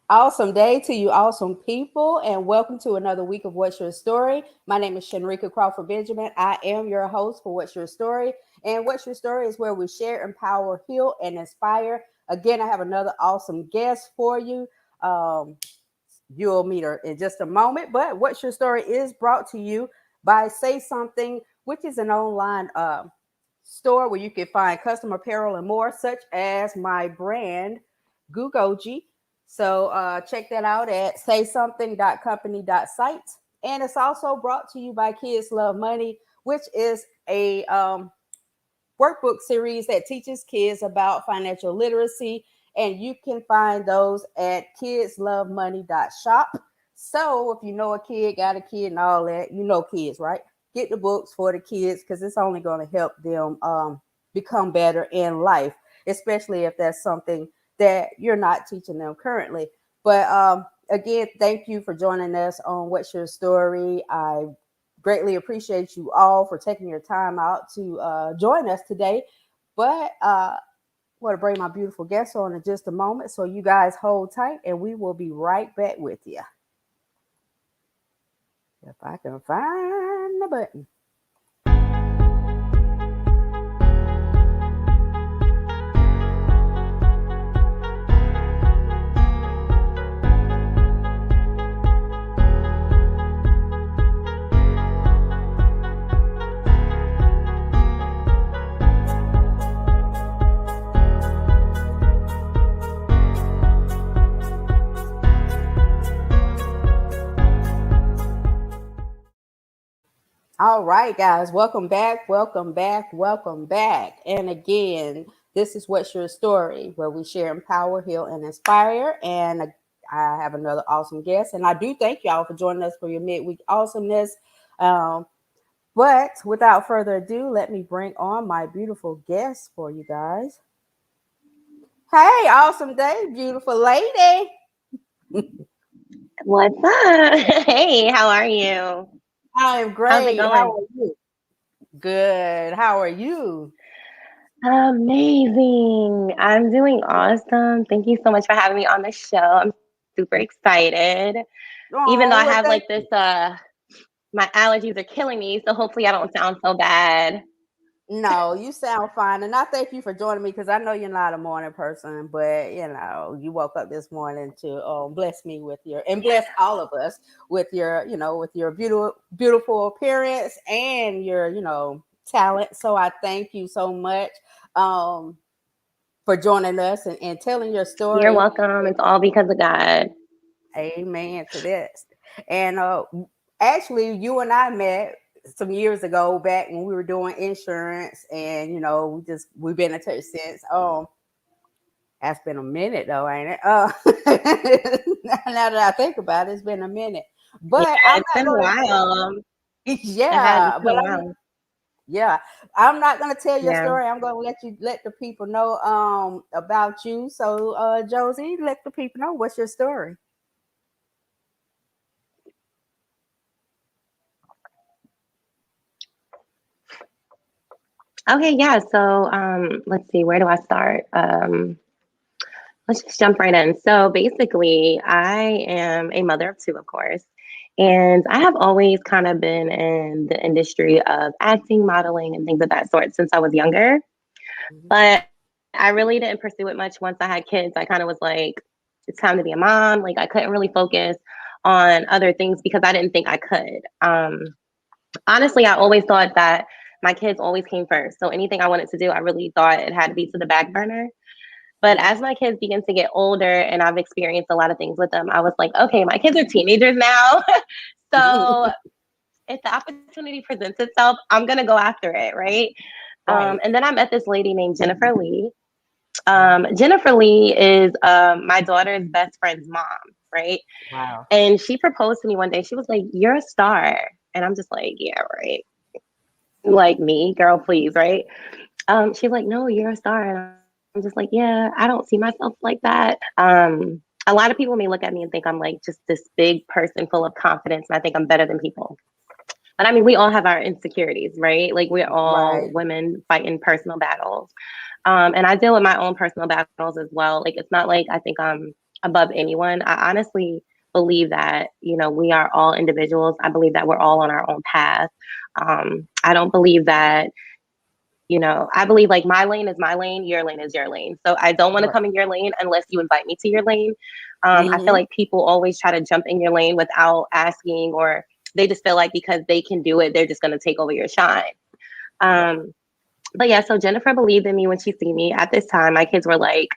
Awesome day to you, awesome people, and welcome to another week of What's Your Story. My name is Shanrika Crawford Benjamin. I am your host for What's Your Story. And What's Your Story is where we share, empower, heal, and inspire. Again, I have another awesome guest for you. Um, you'll meet her in just a moment. But What's Your Story is brought to you by Say Something, which is an online store where you can find custom apparel and more, such as my brand, Gugoji. So check that out at saysomething.company.site. And it's also brought to you by Kids Love Money, which is a workbook series that teaches kids about financial literacy. And you can find those at kidslovemoney.shop. So if you know a kid, got a kid, and all that, you know kids, right? Get the books for the kids because it's only going to help them become better in life, especially if that's something that you're not teaching them currently. But again, thank you for joining us on What's Your Story. I greatly appreciate you all for taking your time out to join us today. But I want to bring my beautiful guest on in just a moment. So you guys hold tight and we will be right back with you. If I can find the button. All right, guys, welcome back, welcome back, welcome back. And again, this is What's Your Story, where we share, empower, heal, and inspire. And I have another awesome guest, and I do thank y'all for joining us for your midweek awesomeness. Um, but without further ado, let me bring on my beautiful guest for you guys. Hey, awesome day, beautiful lady. What's up? Hey, how are you? I am How's it great. How going? are you? Good. How are you? Amazing. I'm doing awesome. Thank you so much for having me on the show. I'm super excited. Even though I Oh, have well, like thank this you. my allergies are killing me, so hopefully I don't sound so bad. No, you sound fine. And I thank you for joining me because I know you're not a morning person, but you woke up this morning to bless me with your and bless all of us with your, with your beautiful appearance and your, talent. So I thank you so much um for joining us and telling your You're story. welcome. It's all because of God. Amen to this. And actually, you and I met some years ago back when we were doing insurance, and we've been in touch since. That's been a minute though, ain't it? Now that I think about it, it's been a minute. Yeah, But I'm it's not been a gonna while. It has. It's yeah, been but a while. yeah, I'm not gonna tell your Yeah. story. I'm gonna let the people know about you. So Josie, let the people know what's your story. Okay, yeah. So let's see, where do I start? Let's just jump right in. So basically, I am a mother of two, of course. And I have always kind of been in the industry of acting, modeling, and things of that sort since I was younger. But I really didn't pursue it much once I had kids. I kind of was like, it's time to be a mom. Like, I couldn't really focus on other things because I didn't think I could. Honestly, I always thought that my kids always came first. So anything I wanted to do, I really thought it had to be to the back burner. But Yeah. as my kids begin to get older and I've experienced a lot of things with them, I was like, okay, my kids are teenagers now. So if the opportunity presents itself, I'm going to go after it. Right. Right. And then I met this lady named Jennifer Lee. Oh, Jennifer Lee is my daughter's best friend's mom. Right. wow. And she proposed to me one day. She was like, "You're a star." And I'm just like, yeah, right. Like me, girl, please. Right. She's like, "No, you're a star." And I'm just like, "Yeah, I don't see myself like that." A lot of people may look at me and think I'm like just this big person full of confidence, and I think I'm better than people. But I mean, we all have our insecurities, right? Like we're all Right. women fighting personal battles. And I deal with my own personal battles as well. Like it's not like I think I'm above anyone. I honestly believe that, we are all individuals. I believe that we're all on our own path. I don't believe that, I believe like my lane is my lane, your lane is your lane. So I don't want to Right. come in your lane unless you invite me to your lane. I feel Mm-hmm. like people always try to jump in your lane without asking, or they just feel like because they can do it, they're just going to take over your shine. Right. Um, but yeah, so Jennifer believed in me when she see me. At this time, my kids were like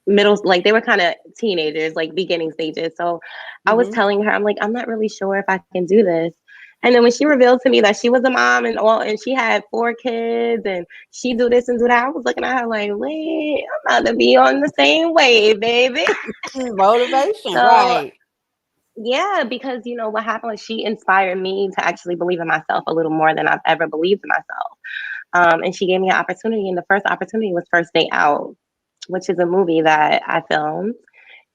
middle, like they were kind of teenagers, like beginning stages. So I was Mm-hmm. telling her, I'm like, I'm not really sure if I can do this. And then when she revealed to me that she was a mom and all, and she had 4 kids and she do this and do that, I was looking at her like, wait, I'm about to be on the same wave, baby. Motivation. So Right. yeah, because what happened was she inspired me to actually believe in myself a little more than I've ever believed in myself. And she gave me an opportunity, and the first opportunity was First Day Out, which is a movie that I filmed,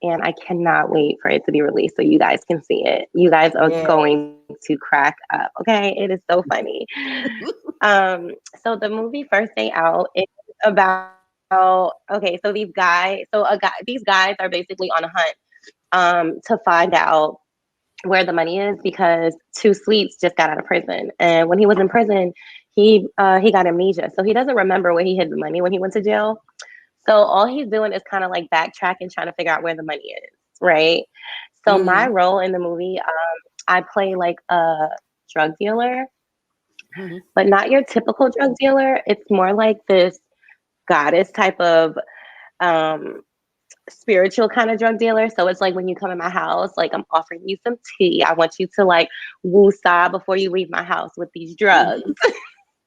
and I cannot wait for it to be released so you guys can see it. You guys are Yes. going to crack up. Okay, it is so funny. Um, so the movie First Day Out is about, okay, so these guys are basically on a hunt to find out where the money is because Two Sweets just got out of prison, and when he was in prison, he got amnesia, so he doesn't remember where he hid the money when he went to jail. So all he's doing is kind of like backtracking, trying to figure out where the money is, right? So my Mm-hmm. role in the movie, I play like a drug dealer, Mm-hmm. but not your typical drug dealer. It's more like this goddess type of um, spiritual kind of drug dealer. So it's like when you come in my house, like I'm offering you some tea. I want you to like woo-saw before you leave my house with these drugs. Mm-hmm.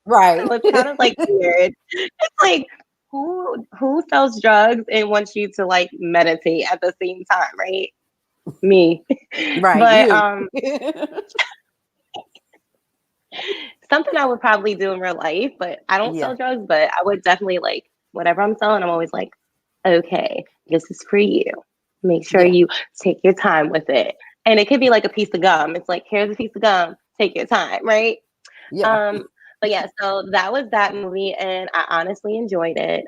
Right. So it's kind of like weird. It's like who sells drugs and wants you to like meditate at the same time, right? Me. Right. But You. something I would probably do in real life, but I don't Yeah. sell drugs, but I would definitely like whatever I'm selling, I'm always like, okay, this is for you. Make sure Yeah. you take your time with it. And it could be like a piece of gum. It's like, here's a piece of gum, take your time, right? Yeah. Um, but yeah, so that was that movie, and I honestly enjoyed it.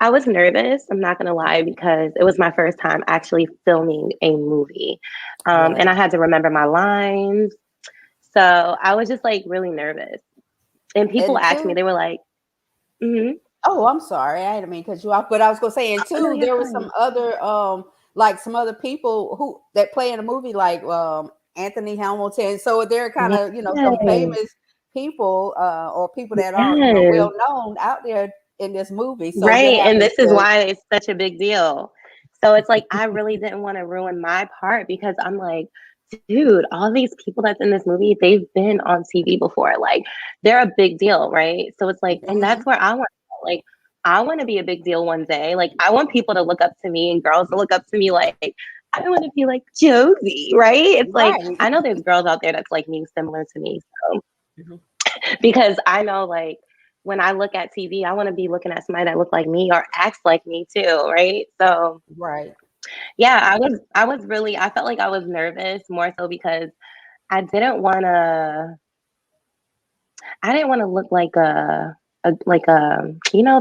I was nervous, I'm not gonna lie, because it was my first time actually filming a movie. And Yeah. I had to remember my lines. So I was just like really nervous. And people And asked me, two, they were like, mm-hmm. oh, I'm sorry. I didn't mean to cut you off, but I was gonna say, and Oh no, two, you're there was fine. some other people who that play in the movie, like Anthony Hamilton. So they're kind Yes, of, some famous people, or people that are, yes. well known out there in this movie. So just Right. And happens this is to, why it's such a big deal. So it's like I really didn't want to ruin my part because I'm like, dude, all these people that's in this movie, they've been on TV before. Like they're a big deal, right? So it's like, and Mhm. that's where I want to go. Like I want to be a big deal one day. Like I want people to look up to me and girls to look up to me like I want to be like Josie, right? It's like Right. I know there's girls out there that's like me, similar to me. So Mhm. because I know like when I look at TV, I want to be looking at somebody that look like me or acts like me too, right? So Right. yeah, I was really I felt like I was nervous more so because I didn't want to I didn't want to look like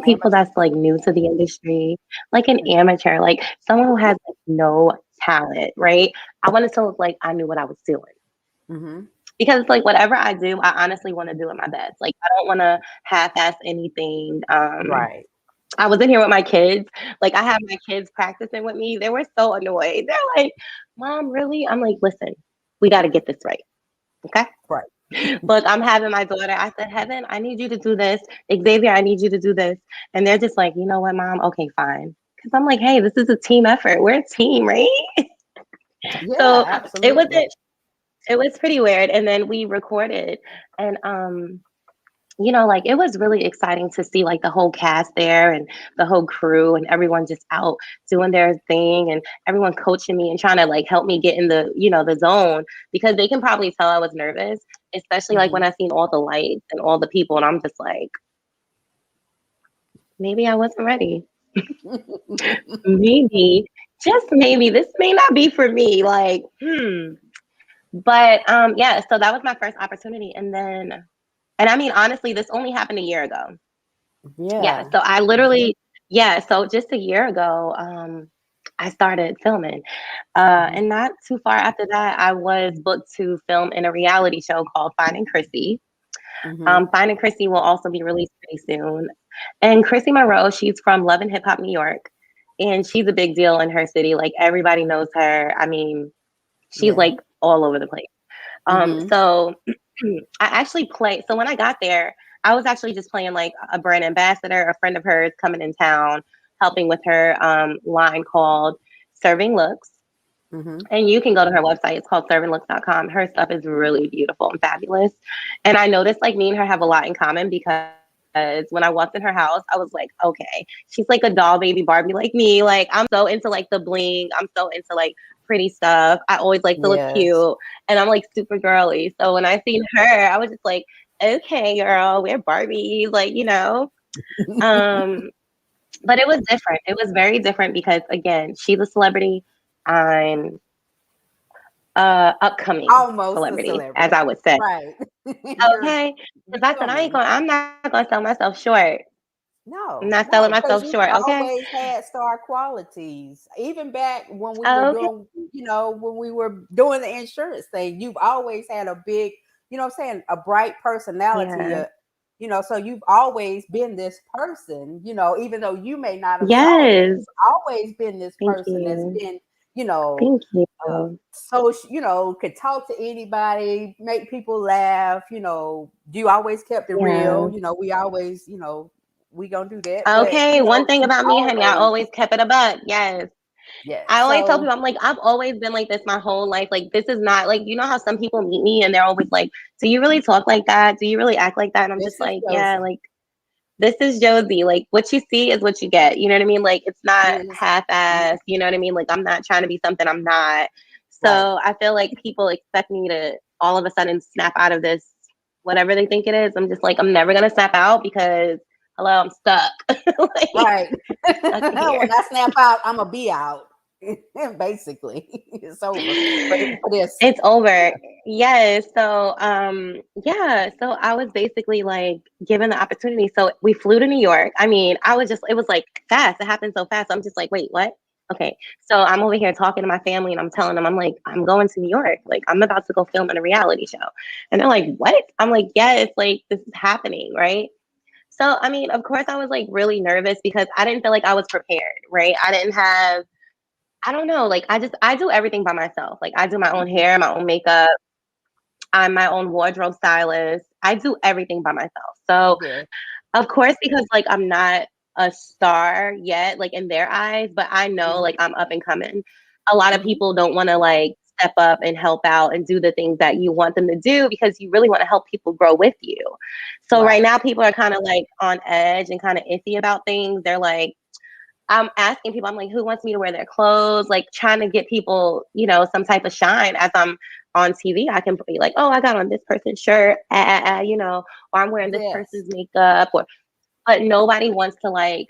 people Amateur. that's like new to the industry, like an Mhm. amateur, like someone who has like no talent, right? I wanted to look like I knew what I was doing. Mhm. Because like whatever I do, I honestly want to do it my best. Like I don't want to half-ass anything. Right. I was in here with my kids. Like I had my kids practicing with me. They were so annoyed. They're like, "Mom, really?" I'm like, "Listen, we got to get this right, okay?" Right. Look, I'm having my daughter. I said, "Heaven, I need you to do this. Xavier, I need you to do this." And they're just like, "You know what, Mom? Okay, fine." Because I'm like, "Hey, this is a team effort. We're a team, right?" Yeah, So it absolutely. wasn't. It was pretty weird. And then we recorded, and like it was really exciting to see like the whole cast there and the whole crew and everyone just out doing their thing and everyone coaching me and trying to like help me get in the zone because they can probably tell I was nervous, especially like when Mhm. I seen all the lights and all the people and I'm just like, maybe I wasn't ready. Maybe, just maybe this may not be for me. Like, But yeah, so that was my first opportunity. And I mean, honestly, this only happened a year ago. Yeah, Yeah. so I literally, yeah, so just a year ago, I started filming. Mhm, And not too far after that, I was booked to film in a reality show called Finding Chrissy. mhm. Finding Chrissy will also be released pretty soon. And Chrissy Monroe, she's from Love and Hip Hop New York. And she's a big deal in her city. Like everybody knows her. I mean, she's Yeah. like all over the place. Mhm. So I actually play. So when I got there, I was actually just playing like a brand ambassador, a friend of hers coming in town, helping with her line called Serving Looks. Mhm. And you can go to her website. It's called servantlooks.com. Her stuff is really beautiful and fabulous. And I noticed like me and her have a lot in common because when I walked in her house, I was like, okay, she's like a doll baby Barbie like me. Like I'm so into like the bling. I'm so into like pretty stuff. I always like to look Yes. cute and I'm like super girly. So when I seen her, I was just like, okay, girl, we're Barbies, like, you know. Um, but it was different. It was very different because again, she's a celebrity. I'm upcoming Almost a celebrity, as celebrity. I would say. Right. You're Okay, because I said becoming. I'm not gonna sell myself short. I'm not No, selling no, myself because short. you've Okay. always had star qualities. Even back when we were Okay. doing, when we were doing the insurance thing, you've always had a big, what I'm saying, a bright personality. Yeah. So you've always been this person, even though you may not have saw it, Yes. you've always been this Thank person that's you. been, you know, Thank you. so could talk to anybody, make people laugh. You always kept it real. Yeah. We always, we gonna do that, but Okay. One thing you about me, honey, I always, always kept it a buck. Yes. yeah. I always tell So people, I'm like, I've always been like this my whole life. Like, this is not like, you know how some people meet me and they're always like, do you really talk like that? Do you really act like that? And I'm just this is like, yeah, Josie. like, this is Josie. Like, what you see is what you get. You know what I mean? Like, it's not Is half-assed. You know what I mean? Like, I'm not trying to be something I'm not. right. So I feel like people expect me to all of a sudden snap out of this, whatever they think it is. I'm just like, I'm never gonna snap out because hello, I'm stuck. Like, Right. stuck here. When I snap out, I'm gonna be out. Basically, it's over. For this, It's over. yeah. Yes. So, yeah. So I was basically like given the opportunity. So we flew to New York. I mean, it was like fast. It happened so fast. I'm just like, wait, what? Okay. So I'm over here talking to my family and I'm telling them, I'm like, I'm going to New York. Like, I'm about to go film in a reality show. And they're like, what? I'm like, yes, like, this is happening. Right. So, I mean, of course, I was like really nervous because I didn't feel like I was prepared. Right. I don't know, like I do everything by myself. Like I do my own Mhm. hair, my own makeup. I'm my own wardrobe stylist. I do everything by myself. So, Yeah. of course, because like I'm not a star yet, like in their eyes, but I know Mhm. like I'm up and coming. A lot of Mhm. people don't want to like step up and help out and do the things that you want them to do because you really want to help people grow with you. So right Right. now people are kind of like on edge and kind of iffy about things. They're like, I'm asking people, I'm like, who wants me to wear their clothes? Like trying to get people, some type of shine as I'm on TV. I can be like, oh, I got on this person's shirt, or I'm wearing this Yes. person's makeup, but nobody wants to like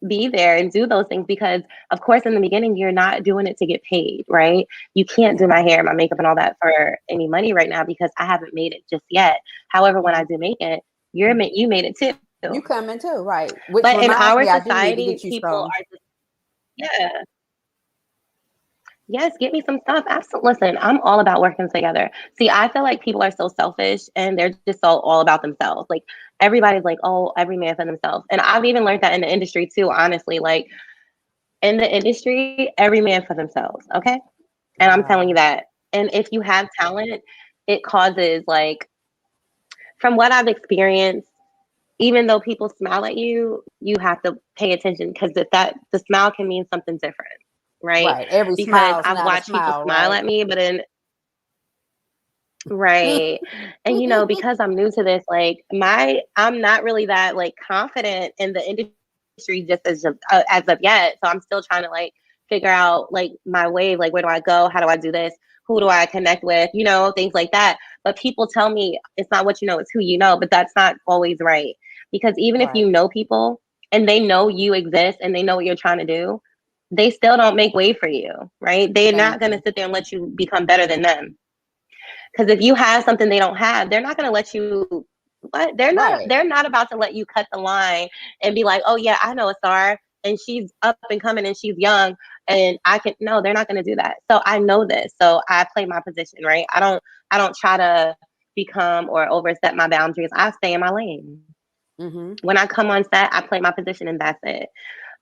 be there and do those things because, of course, in the beginning, you're not doing it to get paid, right? You can't do Yeah. my hair, my makeup, and all that for any money right now because I haven't made it just yet. However, when I Mhm. do make it, you made it too. You coming too, right? But Which in reminds our me, I do need to society, get you people some. are just yeah. Yes, get me some stuff. Absolutely. Listen, I'm all about working together. See, I feel like people are so selfish and they're just so all about themselves. Like everybody's like, oh, every man for themselves. And I've even learned that in the industry too, honestly. Like in the industry, every man for themselves. Okay. And I'm telling you Wow. that. And if you have talent, it causes like from what I've experienced, even though people smile at you, you have to pay attention because the smile can mean something different, right? Right. Every Because smile's I've not a watched people smile, smile right? at me, but then right. And because I'm new to this, like I'm not really that like confident in the industry just as of yet. So I'm still trying to like figure out like my way, like where do I go? How do I do this? Who do I connect with? Things like that. But people tell me it's not what you know, it's who you know, but that's not always right. Because even if Right. you know people and they know you exist and they know what you're trying to do, they still don't make way for you, right? They're Thank not going to you. sit there and let you become better than them because if you have something they don't have, they're not going to let you. What Right. they're not about to let you cut the line and be like, oh yeah, I know a star and she's up and coming and she's young. and no, they're not going to do that. So I know this. So I play my position, right? I don't try to become or overstep my boundaries. I stay in my lane. Mm-hmm. When I come on set, I play my position and that's it.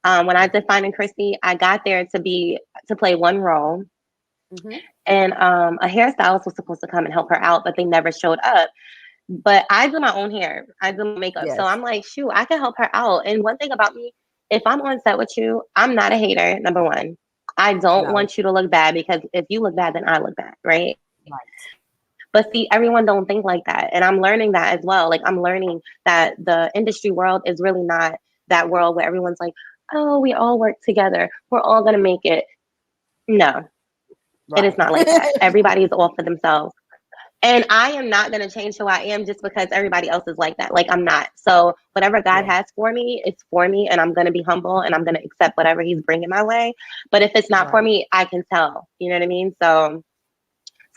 When I did Finding Chrissy, I got there to play one role, Mm-hmm. and a hairstylist was supposed to come and help her out, but they never showed up. But I do my own hair, I do my makeup, so Yes. I'm like, shoot, I can help her out. And one thing about me, if I'm on set with you, I'm not a hater. Number one, I don't No. want you to look bad because if you look bad, then I look bad, right? Right. But see, everyone don't think like that, and I'm learning that as well. Like I'm learning that the industry world is really not that world where everyone's like, oh, we all work together, we're all gonna make it. No, it is Right. not like that. Everybody is all for themselves. And I am not going to change who I am just because everybody else is like that. Like, I'm not. So, whatever God Yeah. has for me, it's for me. And I'm going to be humble and I'm going to accept whatever He's bringing my way. But if it's not for Right. me, I can tell. You know what I mean? So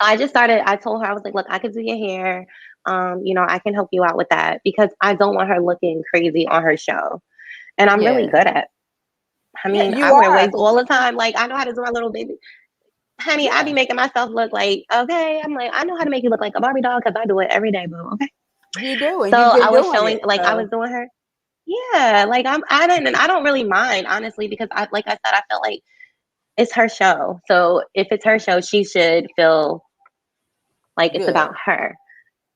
I just started, I told her, I was like, look, I could do your hair. I can help you out with that because I don't want her looking crazy on her show. And I'm really Yeah. good at, I Yeah, mean, you I wear are. wigs all the time. Like, I know how to do my little baby. Honey, I be Yeah, making myself look like, okay. I'm like, I know how to make you look like a Barbie doll because I do it every day, boo. Okay. you do, and So you've I been was doing showing, it. like, I was So doing her. Yeah, like I don't really mind honestly because like I said, I felt like it's her show. So if it's her show, she should feel like it's good. about her.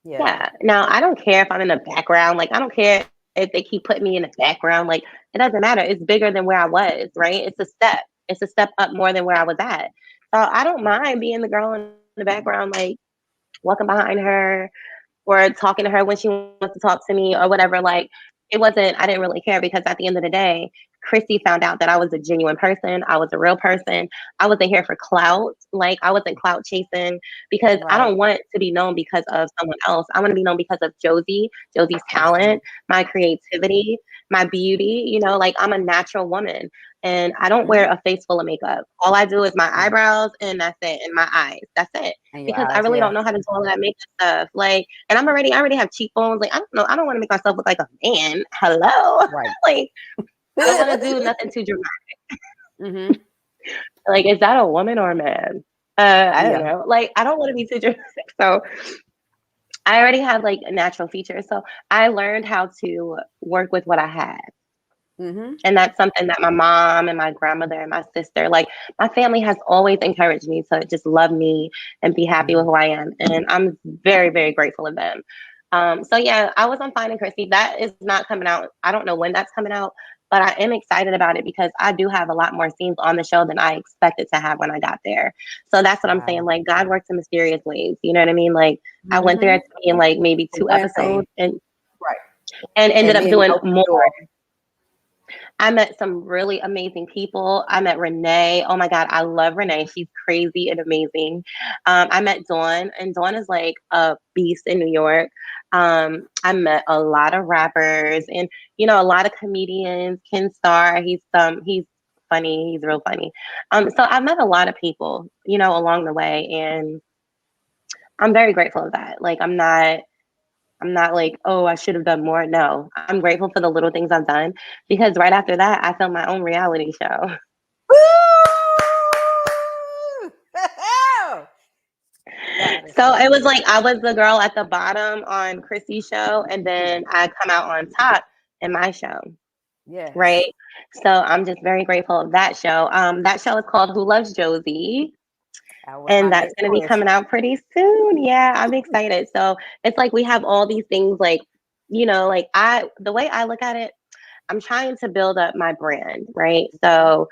Yeah. Yeah. Now I don't care if I'm in the background. Like I don't care if they keep putting me in the background. Like it doesn't matter. It's bigger than where I was. Right. It's a step. It's a step up more than where I was at. So I don't mind being the girl in the background, like walking behind her or talking to her when she wants to talk to me or whatever. Like it wasn't, I didn't really care because at the end of the day, Christy found out that I was a genuine person. I was a real person. I wasn't here for clout. Like I wasn't clout chasing because I Right. don't want to be known because of someone else. I want to be known because of Josie's That's right. talent, my creativity, my beauty. Like I'm a natural woman and I don't Mm-hmm. wear a face full of makeup. All I do is my Yeah. eyebrows and that's it, and my eyes. That's it And your because I eyes. really Yeah. don't know how to do all that makeup stuff. Like, and I already have cheekbones. Like, I don't know. I don't want to make myself look like a man. Hello. Right. Like, I don't want to do nothing too dramatic. Mm-hmm. Like, is that a woman or a man? I don't Yeah. know. Like, I don't want to be too dramatic. So I already have like natural features. So I learned how to work with what I had. Mm-hmm. And that's something that my mom and my grandmother and my sister, like my family has always encouraged me to just love me and be happy with Mm-hmm. who I am. And I'm very, very grateful of them. So yeah, I was on Finding Chrissy. That is not coming out. I don't know when that's coming out, but I am excited about it because I do have a lot more scenes on the show than I expected to have when I got there. So that's what I'm saying. Wow. Like God works in mysterious ways. You know what I mean? Like I went Mm-hmm. there to be in like maybe The two one thing. episodes Right. and ended And up then he doing opened the more. door. I met some really amazing people. I met Renee. Oh my God, I love Renee. She's crazy and amazing. I met Dawn, and Dawn is like a beast in New York. I met a lot of rappers and a lot of comedians. Ken Starr, he's funny. He's real funny. So I met a lot of people, along the way, and I'm very grateful of that. Like I'm not like, oh, I should have done more. No, I'm grateful for the little things I've done because right after that, I filmed my own reality show. Woo! God is So so it was good. like I was the girl at the bottom on Chrissy's show, and then I come out on top in my show, Yes. right? So I'm just very grateful of that show. That show is called Who Loves Josie? That was my And that's next going to be coming question. out pretty soon. Yeah, I'm excited. So it's like we have all these things like, like the way I look at it, I'm trying to build up my brand, right? So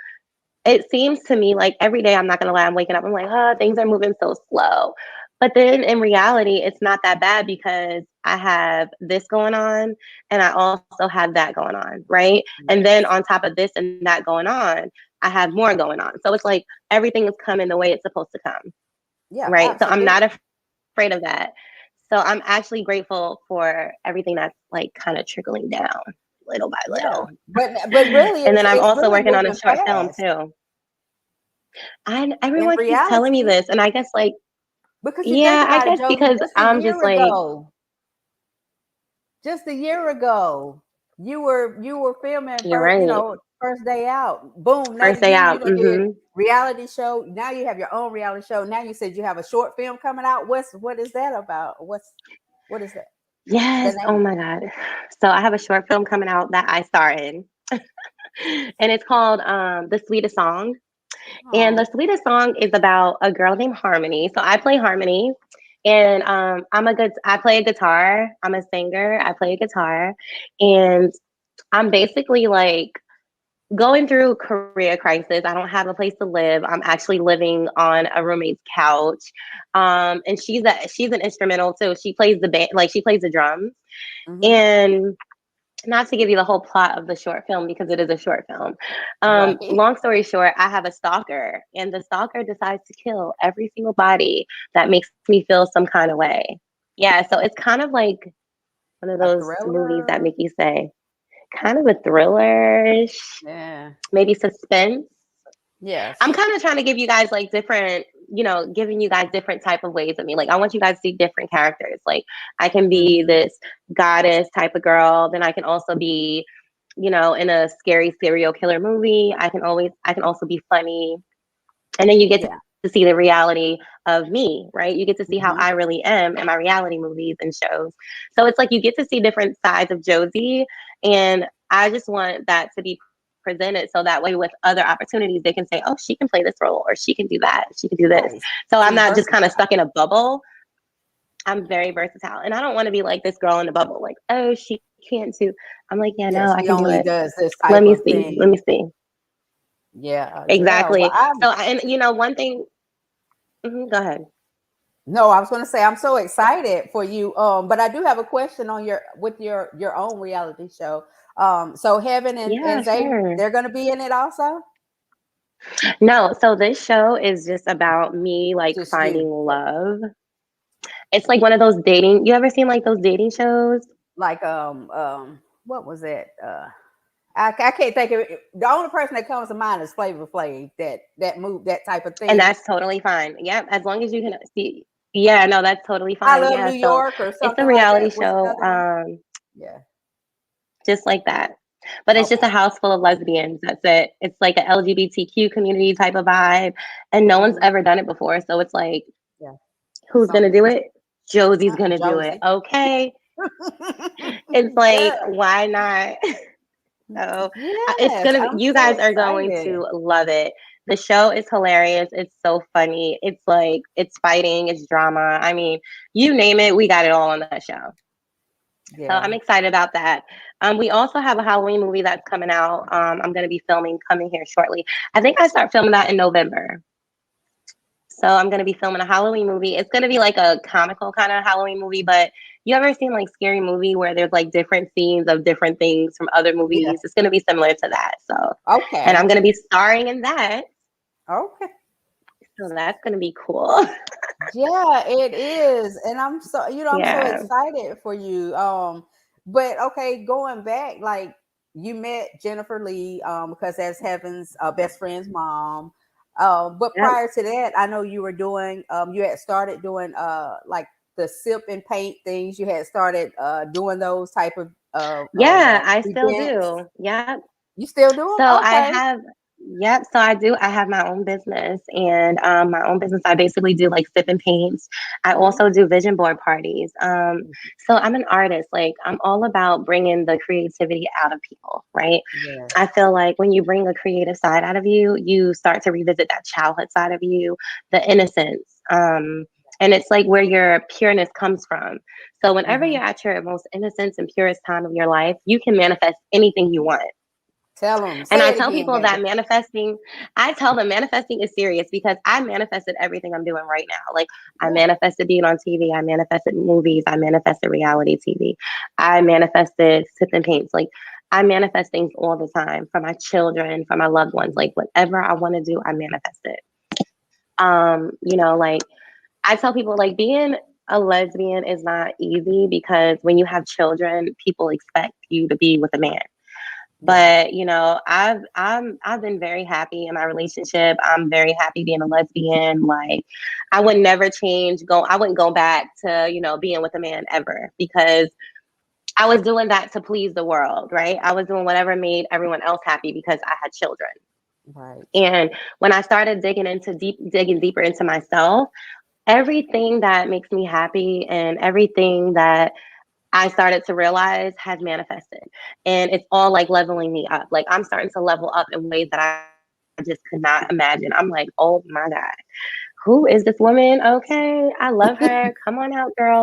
it seems to me like every day, I'm not going to lie, I'm waking up, I'm like, oh, things are moving so slow. But then in reality, it's not that bad because I have this going on and I also have that going on, right? And then Yes. on top of this and that going on, I have more going on. So it's like everything is coming the way it's supposed to come, Yeah, right? So I'm not absolutely. afraid of that. So I'm actually grateful for everything that's like kind of trickling down little by Yeah. little. But really And then I'm it's also really working on a moving short film fast too. And in everyone keeps telling me reality. this, and I guess like, Because you think yeah, I about it, guess Josie, because I'm just like, just a year ago, you were filming You're first, right. first day out. Boom. First Next, day then out. did Hmm. reality show. Now you have your own reality show. Now you said you have a short film coming out. What is that about? What is that? The Yes. Oh name? my God. So I have a short film coming out that I star in, and it's called "The Sweetest Song." And the Oh, sweetest song is about a girl named Harmony. So I play Harmony, and I play a guitar. I'm a singer. I play a guitar, and I'm basically like going through career crisis. I don't have a place to live. I'm actually living on a roommate's couch. And she's an instrumental too. She plays the band, like she plays the drums. hmm, And not to give you the whole plot of the short film because it is a short film. right. Long story short, I have a stalker, and the stalker decides to kill every single body that makes me feel some kind of way. Yeah, so it's kind of like one of A those movies that thriller. make you say, kind of a thrillerish, Yeah. maybe suspense. I'm Yes. kind of trying to give you guys like different, giving you guys different type of ways of me. Like I want you guys to see different characters. Like I can be Hmm. this goddess type of girl, then I can also be, in a scary serial killer movie. I can also be funny. And then you get to Yeah. see the reality of me, right? You get to see how I Hmm. really am in my reality movies and shows. So it's like you get to see different sides of Josie. And I just want that to be presented so that way with other opportunities they can say, oh, she can play this role or she can do that, she can do this. Right. So I'm She's not just kind of versatile. stuck in a bubble. I'm very versatile. And I don't want to be like this girl in the bubble, like, oh, she can't do. I'm like, yeah, no, Yeah, I she can do only it. does this Let type me of see. Let thing. me see. Yeah, yeah. Well, Exactly. So, and one thing, go ahead. no, I was going to say I'm so excited for you. But I do have a question on your own reality show. So Heaven and Yeah, Xavier, sure. they're going to be in it also. No, so this show is just about me like Just finding you, love. It's like one of those dating. You ever seen like those dating shows? like what was that? I can't think of it. The only person that comes to mind is Flavor Flav. That move, that type of And thing. that's totally fine. Yep, as long as you can see. Yeah, no, that's totally I fine. love Yeah, New so York or it's a something like reality that. What's show, another one? Yeah. just like that. But it's just a Okay. house full of lesbians. That's it. It's like a LGBTQ community type of vibe, and no one's Hmm. ever done it before. So it's like, Yeah. It's who's gonna something. do it? Josie's gonna do it. Josie. Okay. It's like, Yes. why not? So it's Yes. gonna be, I'm you so guys are going excited. to love it. The show is hilarious. It's so funny. It's like it's fighting, it's drama. I mean, you name it, we got it all on that show. So I'm Yeah. excited about that. We also have a Halloween movie that's coming out. I'm gonna be filming coming here shortly. I think I start filming that in November. So I'm gonna be filming a Halloween movie. It's gonna be like a comical kind of Halloween movie, but you ever seen like scary movie where there's like different scenes of different things from other Yeah. movies? It's gonna be similar to that. So, and I'm Okay. gonna be starring in that. Okay. So that's gonna be cool. Yeah, it is. And I'm so Yeah. excited for you. But okay, going back, like you met Jennifer Lee, because that's Heaven's best friend's mom. But Yep. prior to that, I know you were doing you had started doing like the sip and paint things. You had started doing those type of Yeah, I still events. do. Yep. You still do So them? I Okay. have, yep. So I do. I have my own business, and my own business. I basically do like sip and paints. I Hmm. also do vision board parties. So I'm an artist. Like I'm all about bringing the creativity out of people, right? I Yes. feel like when you bring a creative side out of you, you start to revisit that childhood side of you, the innocence. And it's like where your pureness comes from. So whenever Hmm. you're at your most innocence and purest time of your life, you can manifest anything you want. Tell them. And Say I it tell again, people baby. that I tell them manifesting is serious because I manifested everything I'm doing right now. Like I Yeah. manifested being on TV, I manifested movies, I manifested reality TV, I manifested sip and paints. Like I manifest things all the time for my children, for my loved ones. Mhm. Like whatever I want to do, I manifest it. Like I tell people like being a lesbian is not easy because when you have children, people expect you to be with a man. Yeah. But I've been very happy in my relationship. I'm very happy being a lesbian. Like I would never change. I wouldn't go back to being with a man ever because I was doing that to please the world, right? I was doing whatever made everyone else happy because I had children. Right. And when I started digging deeper into myself, everything that makes me happy and everything that I started to realize has manifested. And it's all like leveling me up. Like I'm starting to level up in ways that I just could not imagine. I'm like, oh my God, who is this woman? Okay, I love her. Come on out, girl.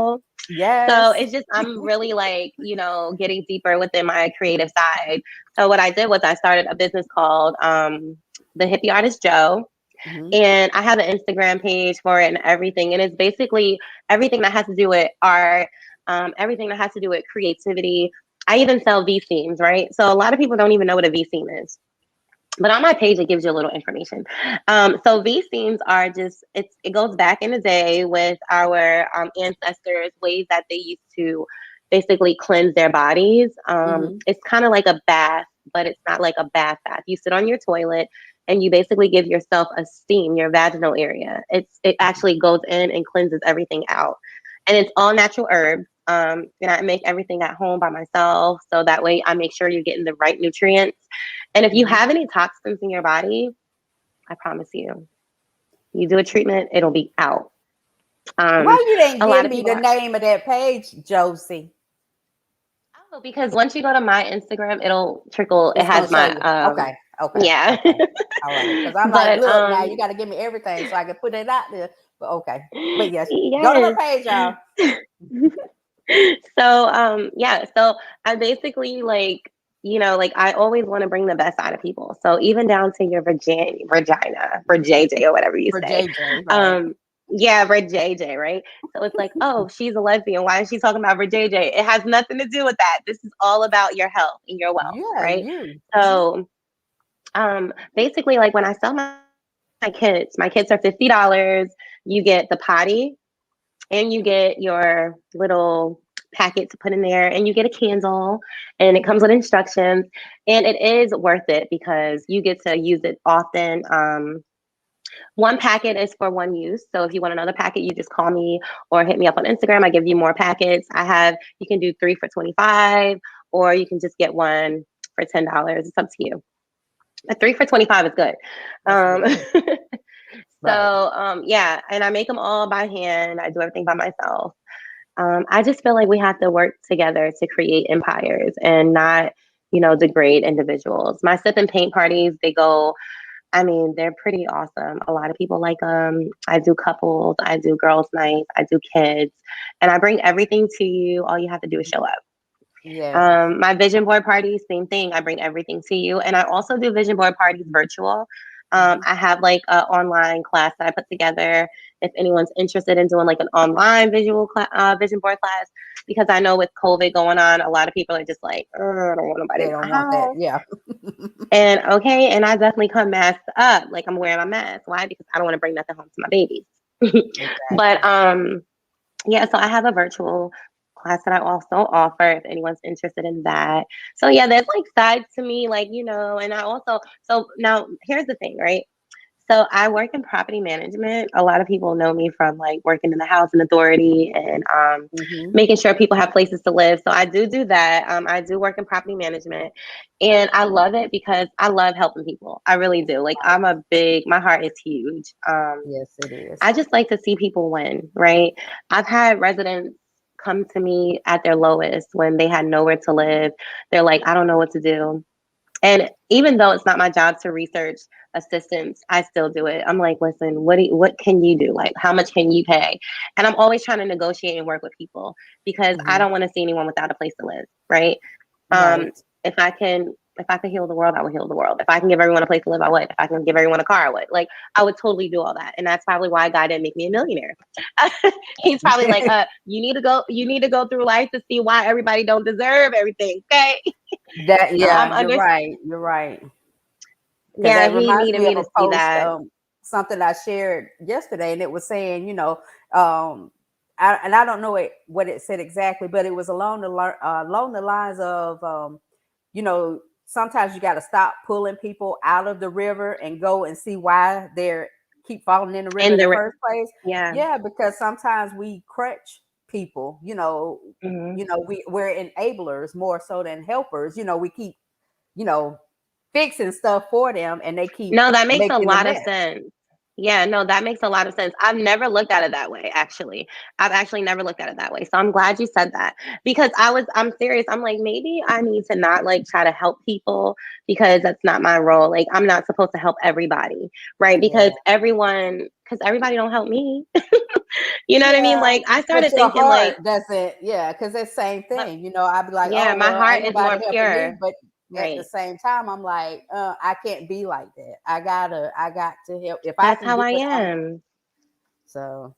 So it's Yes. just, I'm really like, getting deeper within my creative side. So what I did was I started a business called The Hippie Artist Joe. Hmm. And I have an Instagram page for it and everything. And it's basically everything that has to do with art, everything that has to do with creativity. I even sell V themes, right? So a lot of people don't even know what a V theme is. But on my page, it gives you a little information. So V themes are just, it goes back in the day with our ancestors, ways that they used to basically cleanse their bodies. Hmm. It's kind of like a bath, but it's not like a bath. You sit on your toilet and you basically give yourself a steam, your vaginal area. It actually goes in and cleanses everything out. And it's all natural herbs. And I make everything at home by myself. So that way I make sure you're getting the right nutrients. And if you Hmm. have any toxins in your body, I promise you do a treatment, it'll be out. Um, Why you didn't a lot give of me people the are, name of that page, Josie? oh, because once you go to my Instagram, it'll trickle. It It's gonna has show my, you. Okay. Okay. yeah. Okay. All right. Because I'm like, But, look, now you got to give me everything so I can put it out there. But okay. But yes, go to her yes. page, y'all. So yeah, so I basically like I always want to bring the best out of people. So even down to your vagina, for JJ or whatever you For say. JJ, right? Um yeah, for JJ, right? So it's like, oh, she's a lesbian. Why is she talking about for JJ? It has nothing to do with that. This is all about your health and your wealth, Yeah, right? you. Hmm. So basically like when I sell my kits are $50. You get the potty, and you get your little packet to put in there, and you get a candle, and it comes Hmm. with instructions, and it is worth it because you get to use it often. One packet is for one use, so if you want another packet, you just call me or hit me up on Instagram. I give you more packets. You can do 3 for 25, or you can just get one for $10. It's up to you. A 3 for 25 is good. That's um, good. so Right. yeah, and I make them all by hand. I do everything by myself. I just feel like we have to work together to create empires and not, degrade individuals. My sip and paint parties, I mean, they're pretty awesome. A lot of people like them. I do couples, I do girls' nights, I do kids, and I bring everything to you. All you have to do is show up. Yes. My vision board parties, same thing. I bring everything to you. And I also do vision board parties virtual. Hmm. I have like an online class that I put together. If anyone's interested in doing like an online vision board class, because I know with COVID going on, a lot of people are just like, "Ugh, I don't want nobody They in don't my want that. house." Yeah. And okay, and I definitely come masked up. Like I'm wearing my mask. Why? Because I don't want to bring nothing home to my babies. But Exactly. yeah, so I have a virtual class that I also offer if anyone's interested in that. So yeah, there's like sides to me, like, and I also, so now here's the thing, right? So I work in property management. A lot of people know me from like working in the housing authority and Hmm. making sure people have places to live. So I do that. I do work in property management, and I love it because I love helping people. I really do. Like my heart is huge. Yes, it is. I just like to see people win, right? I've had residents come to me at their lowest when they had nowhere to live. They're like, I don't know what to do. And even though it's not my job to research assistance, I still do it. I'm like, listen, what can you do? Like, how much can you pay? And I'm always trying to negotiate and work with people because I Hmm. don't want to see anyone without a place to live, right? Um, Right. if I can heal the world, I will heal the world. If I can give everyone a place to live, I would. If I can give everyone a car, I would. Like, I would totally do all that. And that's probably why God didn't make me a millionaire. He's probably like, you need to go through life to see why everybody don't deserve everything. Okay. That, So I'm yeah, you're under right. You're right. Because yeah, that he reminds needed me of me a to see post, that. something I shared yesterday, and it was saying, um, and I don't know what it said exactly, but it was along the lines of, you know, sometimes you got to stop pulling people out of the river and go and see why they're keep falling in the river In in the the first place. yeah. Yeah, because sometimes we crutch. people. Mhm. We're enablers more so than helpers. We keep, you know, fixing stuff for them, and they keep No, that makes a making the lot of mess. sense. Yeah, no, that makes a lot of sense. I've never looked at it that way, actually. I've actually never looked at it that way. So I'm glad you said that because I'm serious. I'm like, maybe I need to not like try to help people because that's not my role. Like, I'm not supposed to help everybody, right? Yeah. Because everybody don't help me. You know what I mean? Yeah, Like, I but started your thinking, like, heart doesn't. Yeah, because it's same but thing. I'd be like, yeah, oh my well, heart ain't is nobody more helping me. pure, But at the right? same time, I'm like, I can't be like that. I got to help if I That's can how do I it. am. So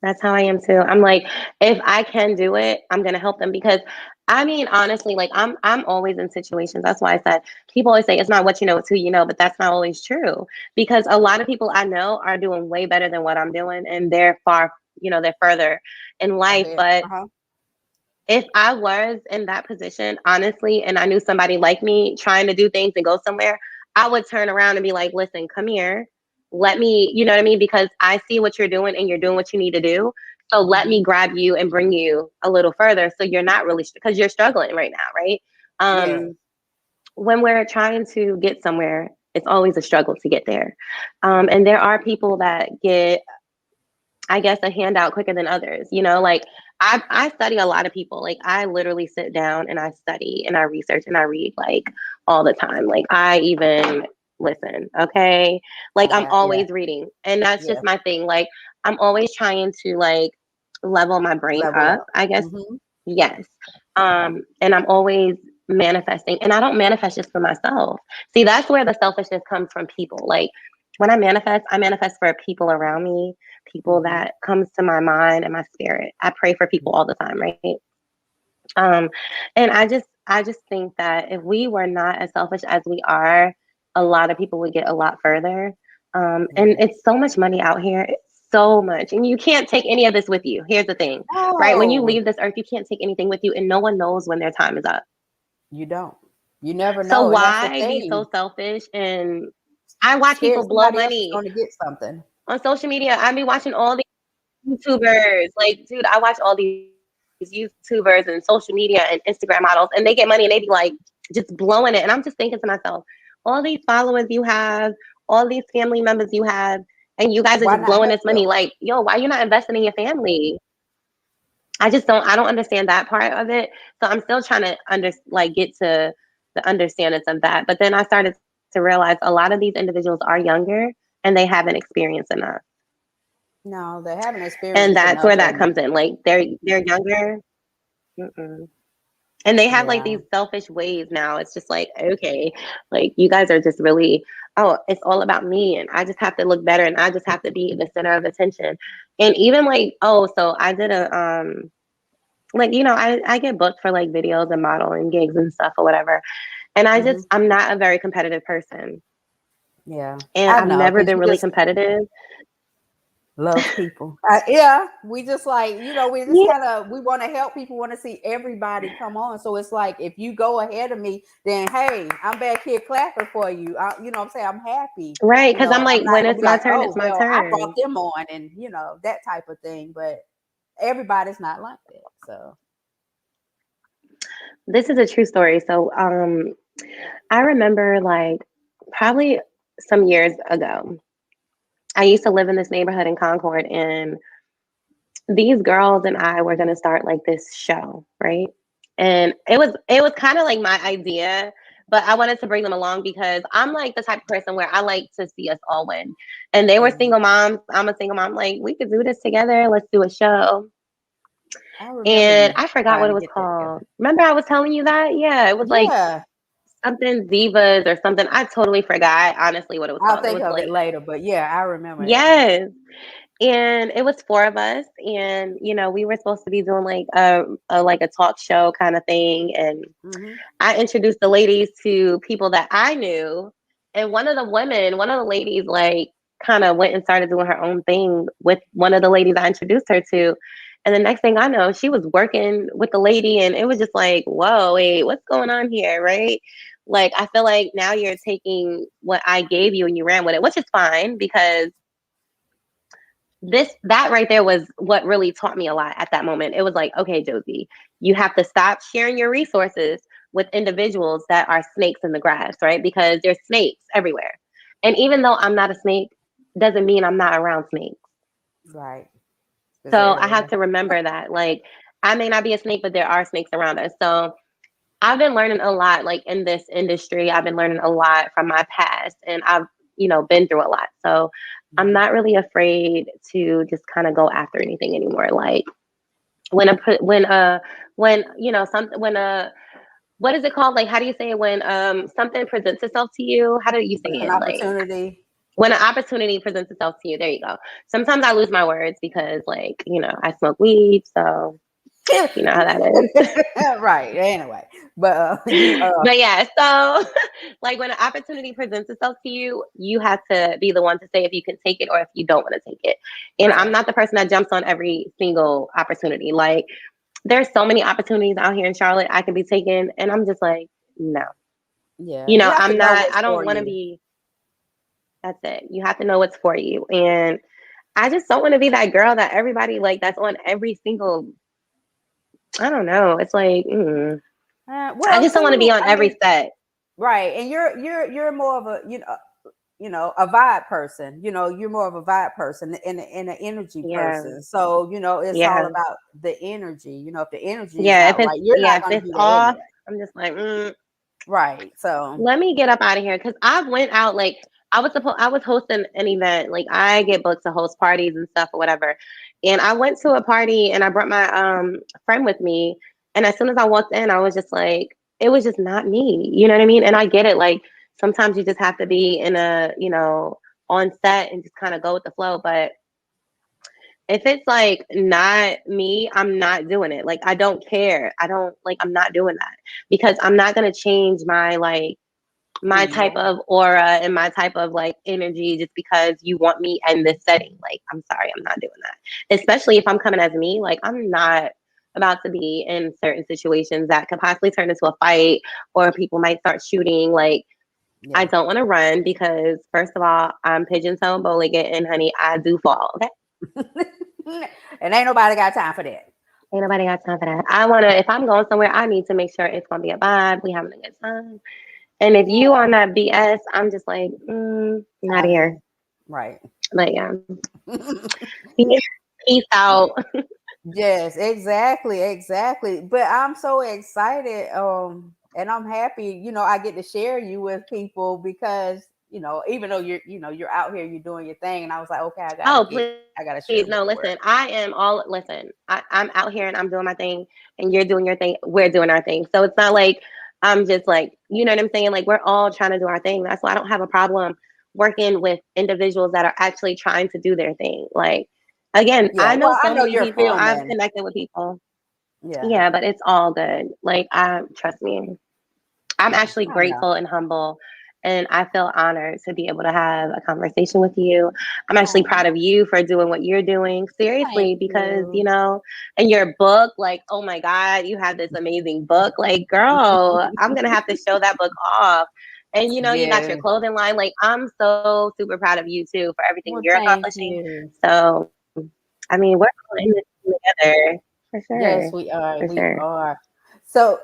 That's how I am too. I'm like, if I can do it, I'm gonna help them because I mean, honestly, like I'm always in situations. That's why I said people always say it's not what you know, it's who you know, but that's not always true. Because a lot of people I know are doing way better than what I'm doing and they're far, they're further in life. ahead. But if I was in that position, honestly, and I knew somebody like me trying to do things and go somewhere, I would turn around and be like, listen, come here. Let me, you know what I mean? Because I see what you're doing and you're doing what you need to do. So let Hmm. me grab you and bring you a little further. So you're not really, because you're struggling right now, right? Yeah. When we're trying to get somewhere, it's always a struggle to get there. And there are people that get I guess a handout quicker than others. Like I study a lot of people. Like I literally sit down and I study and I research and I read like all the time. Like I even listen, okay? Like I I'm got. Yeah. always reading. And that's Yeah. just my thing. Like I'm always trying to like level my brain Level up, up. I guess. Hmm. Yes. And I'm always manifesting and I don't manifest just for myself. See, that's where the selfishness comes from people. Like when I manifest for people around me, people Hmm. that comes to my mind and my spirit. I pray for people all the time, right? Um, and I just think that if we were not as selfish as we are, a lot of people would get a lot further. And Yeah. it's so much money out here. It's so much. And you can't take any of this with you. Here's the thing, right? When you Oh, leave this earth, you can't take anything with you, and no one knows when their time is up. you don't. You never So know, and that's the why be so thing. selfish? And I watch Scared people blow somebody else is money going to get something. on social media. I be watching all these YouTubers. Like, dude, I watch all these YouTubers and social media and Instagram models, and they get money and they be like just blowing it. And I'm just thinking to myself, all these followers you have, all these family members you have, and you guys are Why just not blowing help this them? money. Like, yo, why you not investing in your family? I don't understand that part of it. So I'm still trying to get to the understandings of that. But then I started to realize a lot of these individuals are younger and they haven't experienced enough. No, they haven't And experienced that's enough, where that and comes in. Like they're younger. Mm-mm. And they have like yeah. these selfish ways now. It's just like, okay, like you guys are just really, oh, it's all about me and I just have to look better and I just have to be the center of attention. And even like, oh, so I did a like, I get booked for like videos and modeling gigs and stuff or whatever. And Hmm. I'm not a very competitive person. Yeah, And I I've know never because been you really just competitive. love people. Yeah, we just like, we just Yeah. kind of, we want to help people, want to see everybody come on. So it's like, if you go ahead of me, then hey, I'm back here clapping for you. What I'm saying, I'm happy. Right. Cause I'm I'm like, not when gonna it's be my like, turn, oh it's my well, I brought turn. them on, and that type of thing. But everybody's not like that. So This is a true story. So I remember like probably some years ago, I used to live in this neighborhood in Concord, and these girls and I were gonna start like this show, right? And it was kind of like my idea, but I wanted to bring them along because I'm like the type of person where I like to see us all win. And they were mhm. single moms. I'm a single mom. Like we could do this together. Let's do a show. I remember And you I forgot trying what to it was get that called. together. Remember I was telling you that? Yeah, it was like Yeah, something divas or something. I totally forgot honestly what it was I'll called. It think was of it like later. But yeah, I remember that. yes. And it was four of us, and we were supposed to be doing like a talk show kind of thing. And Hmm. I introduced the ladies to people that I knew, and one of the ladies, like kind of went and started doing her own thing with one of the ladies I introduced her to. And the next thing I know, she was working with the lady, and it was just like, whoa, wait, what's going on here, right? Like I feel like now you're taking what I gave you and you ran with it, which is fine because that right there was what really taught me a lot at that moment. It was like, okay, Josie, you have to stop sharing your resources with individuals that are snakes in the grass, right? Because there's snakes everywhere. And even though I'm not a snake, doesn't mean I'm not around snakes. Right. Because So they're I have everywhere. to remember that. Like, I may not be a snake, but there are snakes around us. So I've been learning a lot, like in this industry. I've been learning a lot from my past, and I've, been through a lot. So I'm Mhm. not really afraid to just kind of go after anything anymore. Like when a when something when what is it called? Like, how do you say it when something presents itself to you? How do you say An it? Like opportunity. when an opportunity presents itself to you. There you go. Sometimes I lose my words because, like, I smoke weed, so you know how that is. Right. Anyway, but you But yeah, so like when an opportunity presents itself to you, you have to be the one to say if you can take it or if you don't want to take it. And I'm exactly. not the person that jumps on every single opportunity. Like there's so many opportunities out here in Charlotte I can be taking, and I'm just like, no. Yeah, you have to I'm know not, what's I don't for want to you. be, that's it. You have to know what's for you. And I just don't want to be that girl that everybody like that's on every single, I don't know. It's like, I Well, just don't want to be too. on I every mean, set. right, and you're more of a a vibe person. You're more of a vibe person and an energy Yeah. person. So it's all Yeah. about the energy. If the energy is Yeah, not right, you're yeah, not if going to it's be there off, anyway. I'm just like, Right. So let me get up out of here because I went out like I was hosting an event. Like I get booked to host parties and stuff or whatever. And I went to a party and I brought my friend with me. And as soon as I walked in, I was just like, it was just not me. You know what I mean? And I get it. Like sometimes you just have to be in a, on set and just kind of go with the flow. But if it's like not me, I'm not doing it. Like I don't care. I don't like I'm not doing that because I'm not gonna change my like who my you type are. of aura and my type of like energy just because you want me in this setting. Like I'm sorry, I'm not doing that. Especially if I'm coming as me, like I'm not about to be in certain situations that could possibly turn into a fight or people might start shooting. Like I Yeah. don't want to run because first of all, I'm pigeon toe bowlegged and honey, I do fall. Okay. And ain't nobody got time for that. Ain't nobody got time for that. I wanna if I'm going somewhere, I need to make sure it's gonna be a vibe. We having a good time. And if you Yeah. on that BS, I'm just like, not Out of here. here. Right. But yeah, peace out. Yes, exactly, exactly. But I'm so excited, and I'm happy, I get to share you with people because, even though you're out here, you're doing your thing, and I was like, okay, Oh, please. I gotta No, share with the listen. world. I'm out here and I'm doing my thing and you're doing your thing. We're doing our thing. So it's not like I'm just like, you know what I'm saying? Like we're all trying to do our thing. That's why I don't have a problem working with individuals that are actually trying to do their thing. Like, again, Yeah, I know well, I so know many you're people. I've filming. connected with people. Yeah, Yeah, but it's all good. Like, trust me. I'm yeah, actually I know. grateful and humble. And I feel honored to be able to have a conversation with you. I'm actually Oh, proud of you for doing what you're doing. thank Seriously, because, you. and your book, like, oh my God, you have this amazing book. Like, girl, I'm going to have to show that book off. And, you got your Yeah. clothing line. Like, I'm so super proud of you too for everything Well, you're thank accomplishing. you. So, I mean, we're all in this together for Yes, sure. we are. For We sure. are. So,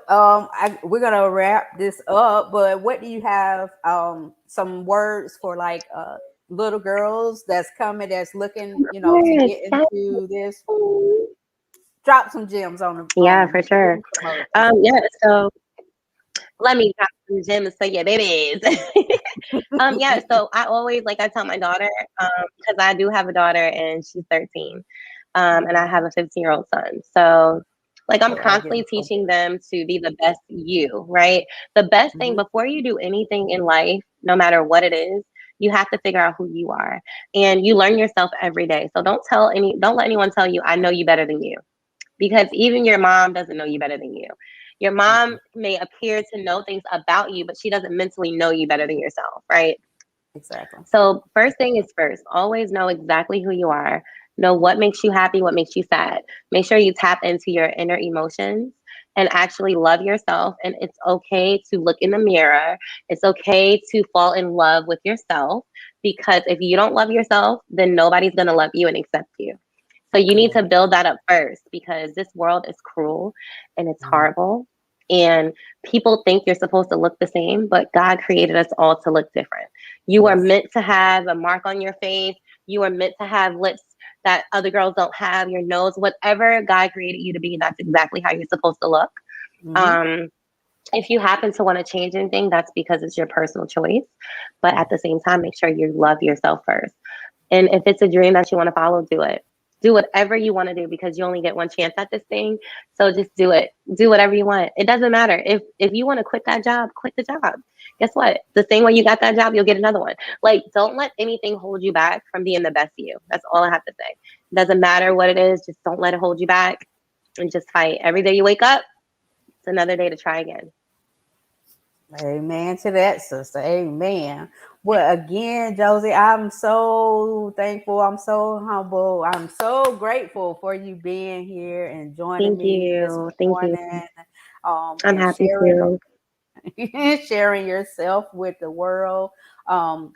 we're gonna wrap this up. But what do you have? Some words for like little girls that's coming, that's looking, to Yes. get into this. Drop some gems on Yeah, them. for Give sure. them some motivation. Yeah, so let me drop some gems for your babies. Yeah, so I always like I tell my daughter, because I do have a daughter and she's 13, and I Oh, have a 15-year-old son. So like I'm they are constantly beautiful. teaching them to be the best you, right? The best thing Hmm. before you do anything in life, no matter what it is, you have to figure out who you are. And you learn yourself every day. So don't let anyone tell you I know you better than you because even your mom doesn't know you better than you. Your mom Mm-mm. may appear to know things about you, but she doesn't mentally know you better than yourself, right? Exactly. So, first thing is first, always know exactly who you are. Know what makes you happy, what makes you sad. Make sure you tap into your inner emotions and actually love yourself. And it's okay to look in the mirror. It's okay to fall in love with yourself, because if you don't love yourself, then nobody's going to love you and accept you. So you need Yeah. to build that up first, because this world is cruel and it's Mhm. horrible. And people think you're supposed to look the same, but God created us all to look different. You are Yes. meant to have a mark on your face. You are meant to have lips that other girls don't have, your nose, whatever God created you to be, that's exactly how you're supposed to look. Hmm. Um, if you happen to want to change anything, that's because it's your personal choice. But Yeah. at the same time, make sure you love yourself first. And if it's a dream that you want to follow, do it. Do whatever you want to do, because you only get one chance at this thing. So just do it. Do whatever you want. It doesn't matter. If you want to quit that job, quit the job. Guess what? The same way you got that job, you'll get another one. Like, don't let anything hold you back from being the best you. That's all I have to say. It doesn't matter what it is, just don't let it hold you back, and just fight. Every day you wake up, it's another day to try again. Amen to that, sister. Amen. Well, again, Josie, I'm so thankful. I'm so humble. I'm so grateful for you being here and joining Thank me this you. Thank you. morning, I'm and happy sharing too. sharing yourself with the world. Um,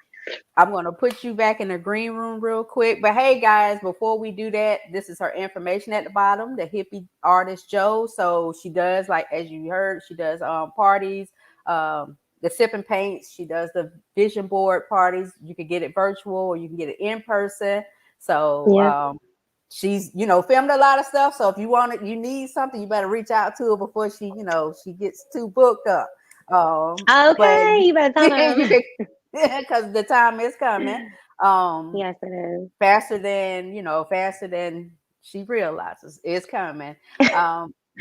I'm going to put you back in the green room real quick. But hey, guys, before we do that, this is her information at the bottom, the hippie artist Joe. So she does, like, as you heard, she does parties, the sip and paints. She does the vision board parties. You can get it virtual or you can get it in person. So Yeah. she's, filmed a lot of stuff. So if you want it, you need something, you better reach out to her before she, she gets too booked up. But Okay, you better tell you them. can, because the time is coming, um Yes, it faster than she realizes it's coming.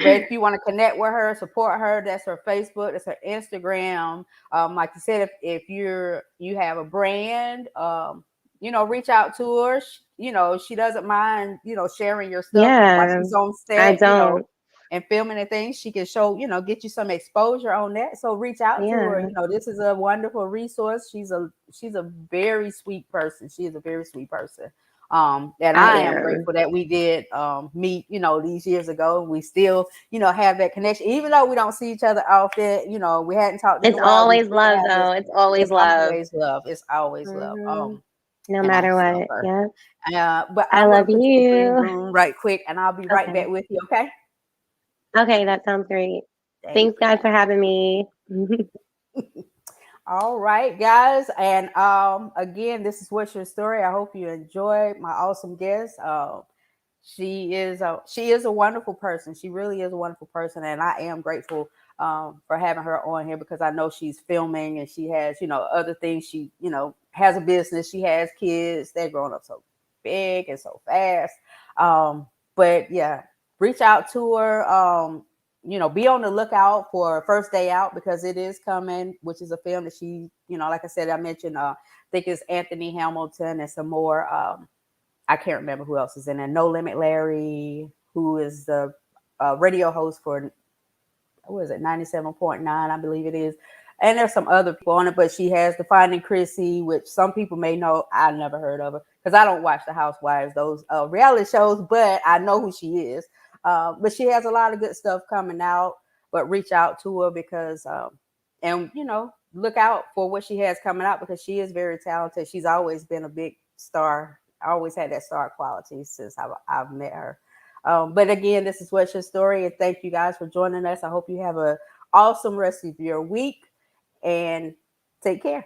But if you want to connect with her, support her, that's her Facebook, that's her Instagram. Like you said, if you have a brand, reach out to her. She doesn't mind, sharing your stuff while Yeah, she's on I set, don't. and filming and things. She can show, get you some exposure on that. So reach out to her. Yeah, This is a wonderful resource. She's a very sweet person. She is a very sweet person. And I I am am. grateful that we did meet, these years ago. We still, have that connection, even though we don't see each other often. We hadn't talked in It's a while. We always still love, have this. though. It's always It's love. always love. It's always love. Hmm. No And I matter just love what. her. Yeah. But I I'm gonna love put you in the green you. room right quick, and I'll be right back Okay. with you. Okay. Okay, that sounds great. Thank Thanks, guys, for having me. you. All right, guys, and again, this is What's Your Story. I hope you enjoyed my awesome guest. She is a wonderful person. She really is a wonderful person, and I am grateful for having her on here, because I know she's filming and she has other things. She has a business. She has kids. They're growing up so big and so fast. But yeah, reach out to her. Be on the lookout for First Day Out, because it is coming, which is a film that she, like I said, I mentioned, I think it's Anthony Hamilton and some more. I can't remember who else is in there. No Limit Larry, who is the radio host for, what is it, 97.9, I believe it is. And there's some other people on it, but she has the Finding Chrissy, which some people may know. I never heard of her because I don't watch the Housewives, those reality shows, but I know who she is. But she has a lot of good stuff coming out. But reach out to her, because, and look out for what she has coming out, because she is very talented. She's always been a big star. I always had that star quality since I've met her. But again, this is What's Your Story, and thank you guys for joining us. I hope you have a awesome rest of your week, and take care.